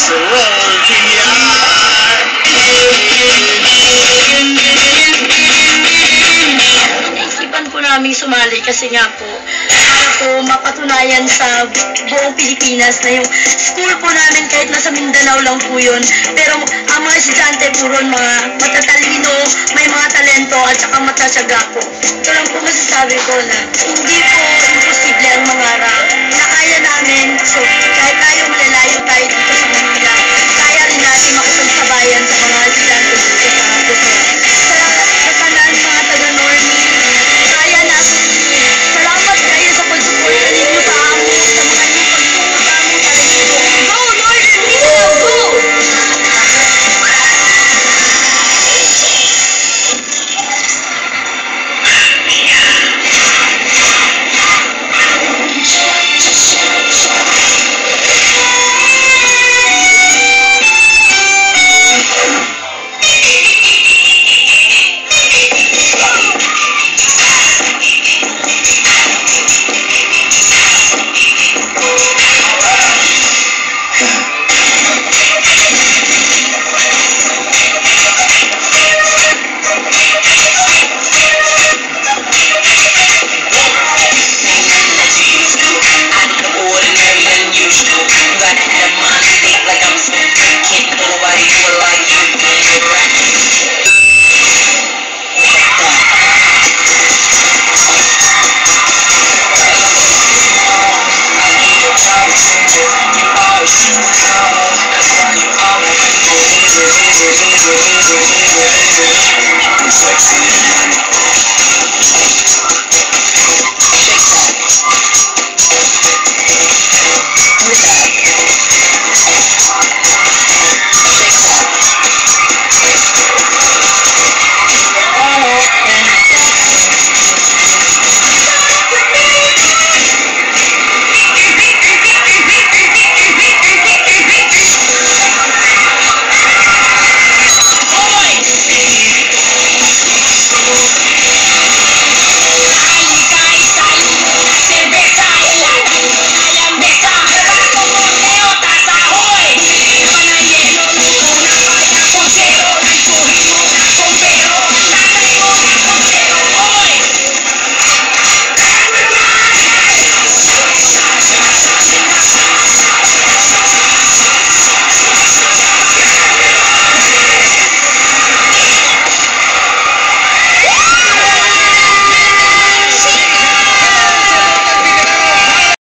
So Naisipan po namin sumali kasi nga po, para po mapatunayan sa buong Pilipinas na yung school po namin kahit nasa Mindanao lang po yun. Pero ang mga estudyante po ron, mga matatalino, may mga talento at saka matatsaga po. Ito lang po masasabi ko na hindi po imposible ang mangarap. Na kaya namin, so kahit tayo